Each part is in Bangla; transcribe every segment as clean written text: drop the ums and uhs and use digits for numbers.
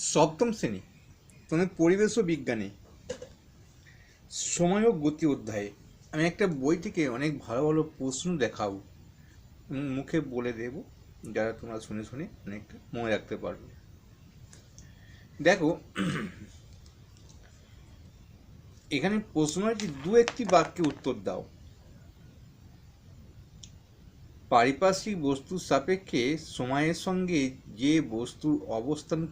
সপ্তম শ্রেণী তোমাদের পরিবেশ ও বিজ্ঞানে সময় ও গতি অধ্যায়ে আমি একটা বই থেকে অনেক ভালো ভালো প্রশ্ন দেখাবো এবং মুখে বলে দেব, যারা তোমরা শুনে শুনে অনেকটা মনে রাখতে পারবে। দেখো, এখানে প্রশ্ন আছে দু একটি বাক্যে উত্তর দাও। পারিপার্শ্বিক বস্তুর সাপেক্ষে সময়ের সঙ্গে যে বস্তুর অবস্থানের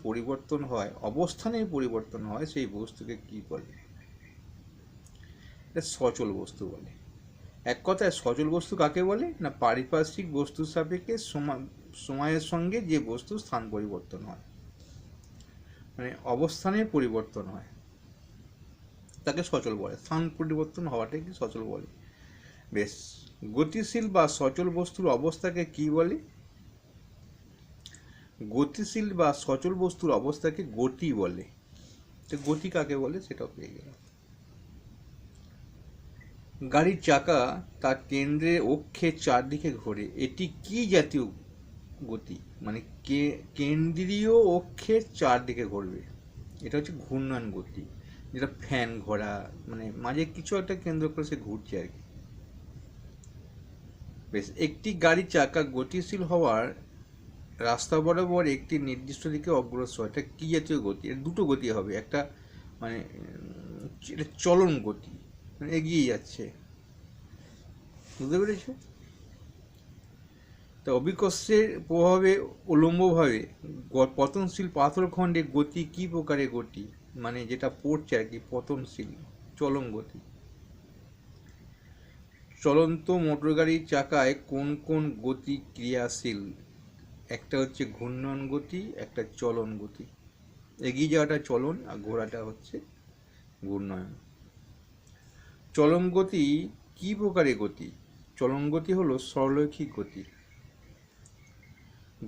পরিবর্তন হয় সেই বস্তুকে কি বলে? এটা সচল বস্তু বলে। এক কথায় সচল বস্তু কাকে বলে না, পারিপার্শ্বিক বস্তুর সাপেক্ষে সময়ের সঙ্গে যে বস্তুর স্থান পরিবর্তন হয়, মানে অবস্থানের পরিবর্তন হয়, তাকে সচল বলে। স্থান পরিবর্তন হওয়াটাকে কি সচল বলে। বেশ, গতিশীল বা সচল বস্তুর অবস্থাকে কি বলে? গতিশীল বা সচল বস্তুর অবস্থাকে গতি বলে। তো গতি কাকে বলে সেটাও পেয়ে গেলাম। গাড়ির চাকা তার কেন্দ্রের অক্ষের চারদিকে ঘোরে, এটি কি জাতীয় গতি? মানে কেন্দ্রীয় অক্ষের চারদিকে ঘুরবে, এটা হচ্ছে ঘূর্ণন গতি। যেটা ফ্যান ঘোরা, মানে মাঝে কিছু একটা কেন্দ্র করে সে ঘুরছে আর কি। বেশ, একটি গাড়ির চাকা গতিশীল হওয়ার রাস্তা বরাবর একটি নির্দিষ্ট দিকে অগ্রসর, এটা কি জাতীয় গতি? এর দুটো গতি হবে, একটা মানে এটা চলন গতি, মানে এগিয়ে যাচ্ছে, বুঝতে পেরেছো? তা অভিকর্ষের প্রভাবে উলম্বভাবে পতনশীল পাথরখণ্ডের গতি কি প্রকারের গতি? মানে যেটা পড়ছে আর কি, পতনশীল চলন গতি। চলন্ত মোটরগাড়ির চাকায় কোন কোন গতি ক্রিয়াশীল? একটা হচ্ছে ঘূর্ণন গতি, একটা চলন গতি। এগিয়ে যাওয়াটা চলন আর ঘোরাটা হচ্ছে ঘূর্ণায়ন। চলন গতি কি প্রকারের গতি? চলন গতি হলো সরলরৈখিক গতি।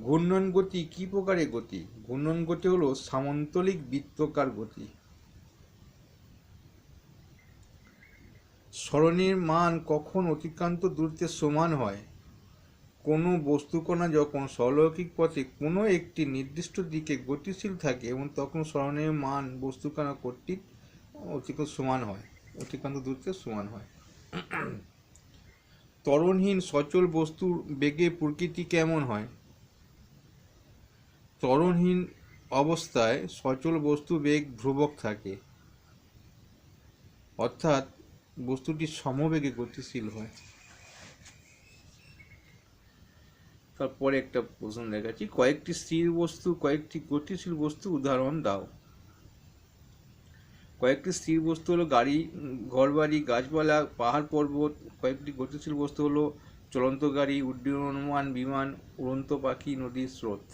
ঘূর্ণন গতি কি প্রকারের গতি? ঘূর্ণন গতি হলো সামন্তরিক বৃত্তাকার গতি। সরণের মান কখন অতিক্রান্ত দূরত্বের সমান হয়? কোনো বস্তুকণা যখন সরলরৈখিক পথে কোনো একটি নির্দিষ্ট দিকে গতিশীল থাকে এবং তখন সরণের মান বস্তুকণা কর্তৃক অতিক্রান্ত দূরত্বের সমান হয়। ত্বরণহীন সচল বস্তুর বেগের প্রকৃতি কেমন হয়? ত্বরণহীন অবস্থায় সচল বস্তু বেগ ধ্রুবক থাকে, অর্থাৎ বস্তুটি সমবেগে গতিশীল হয়। তারপরে একটা প্রশ্ন দেখাচ্ছি, কয়েকটি স্থির বস্তু কয়েকটি গতিশীল বস্তু উদাহরণ দাও। কয়েকটি স্থির বস্তু হলো গাড়ি, ঘরবাড়ি, গাছপালা, পাহাড় পর্বত। কয়েকটি গতিশীল বস্তু হলো চলন্ত গাড়ি, উড্ডয়মান বিমান, উড়ন্ত পাখি, নদীর স্রোত।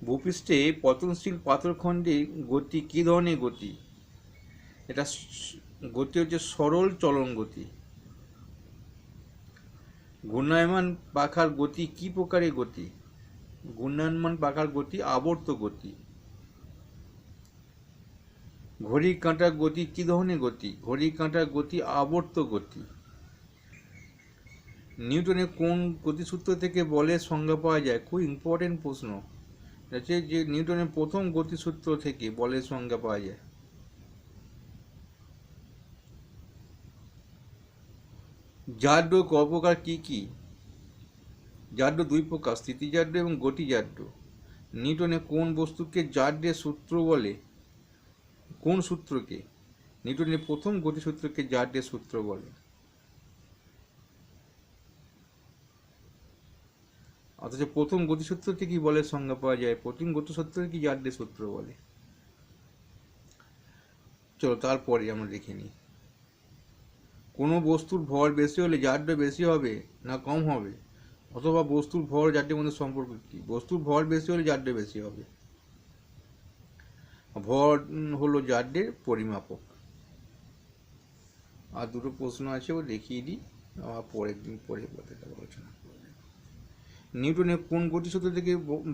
ভূপৃষ্ঠে পতনশীল পাথরখণ্ডের গতি কী ধরনের গতি? এটা গতি হচ্ছে সরল চলন গতি। ঘূর্ণায়মান পাখার গতি কি প্রকারের গতি? ঘূর্ণায়মান পাখার গতি আবর্ত গতি। ঘড়ির কাঁটার গতি কি ধরনের গতি? ঘড়ির কাঁটার গতি আবর্ত গতি। নিউটনের কোন গতিসূত্র থেকে বলের সংজ্ঞা পাওয়া যায়? খুব ইম্পর্টেন্ট প্রশ্ন আছে, যে নিউটনের প্রথম গতিসূত্র থেকে বলের সংজ্ঞা পাওয়া যায়। জাড্য ক প্রকার কি কি? জাড্য দুই প্রকার, স্থিতিজাড্য এবং গতিজাড্য। নিউটনের কোন বস্তুকে জাড্যের সূত্র বলে? কোন সূত্রকে? নিউটনের প্রথম গতিসূত্রকে জাড্যের সূত্র বলে। অথচ প্রথম গতিসূত্র থেকে বলের সংজ্ঞা পাওয়া যায়, প্রথম গতিসূত্রকে কি জাড্যের সূত্র বলে। চলো তারপরে আমরা দেখে নিই। কোনো বস্তুর ভর বেশি হলে জাড্য বেশি হবে না কম হবে? অথবা বস্তুর ভর জাড্যের মধ্যে সম্পর্ক কি? বস্তুর ভর বেশি হলে জাড্য বেশি হবে। ভর হলো জাড্যের পরিমাপক। আর দুটো প্রশ্ন আছে, ও দেখিয়ে দিই, পরের দিন পরে আলোচনা করবে। নিউটনের কোন গতিসূত্র থেকে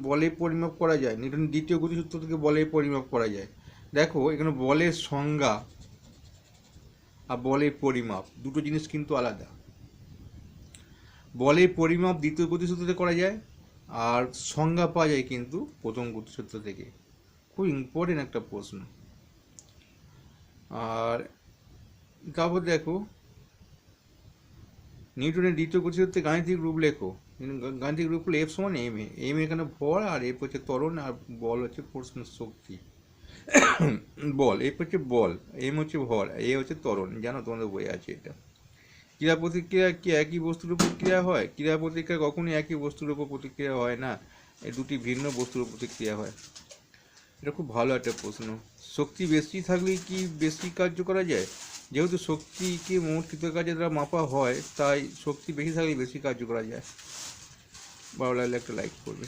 বলের পরিমাপ করা যায়? নিউটনের দ্বিতীয় গতিসূত্র থেকে বলের পরিমাপ করা যায়। দেখো, এখানে বলের সংজ্ঞা আর বলের পরিমাপ দুটো জিনিস কিন্তু আলাদা। বলের পরিমাপ দ্বিতীয় গতিসূত্রতে করা যায়, আর সংজ্ঞা পাওয়া যায় কিন্তু প্রথম গতিসূত্র থেকে। খুব ইম্পর্টেন্ট একটা প্রশ্ন। আর তারপর দেখো, নিউটনের দ্বিতীয় গতিসূত্রে গাণিতিক রূপ লেখো। গাণিতিক রূপ হলো এফ সমান এম এ। এম এখানে ভর, আর এফ হচ্ছে ত্বরণ, আর বল হচ্ছে ফোর্স শক্তি। বল, এফ হচ্ছে বল, এম হচ্ছে ভর, এ হচ্ছে ত্বরণ। জানো, তোমাদের বই আছে এটা। ক্রিয়া প্রতিক্রিয়া কি একই বস্তুর উপর ক্রিয়া হয়? ক্রিয়া প্রতিক্রিয়া কখনোই একই বস্তুর উপর প্রতিক্রিয়া হয় না, এই দুটি ভিন্ন বস্তুর উপর প্রতিক্রিয়া হয়। এটা খুব ভালো একটা প্রশ্ন। শক্তি বেশি থাকলে কি বেশি কার্য করা যায়? যেহেতু শক্তিকে মোট কৃতকার্যের দ্বারা মাপা হয়, তাই শক্তি বেশি থাকলে বেশি কার্য করা যায়। ভালো লাগলে একটা লাইক করবে।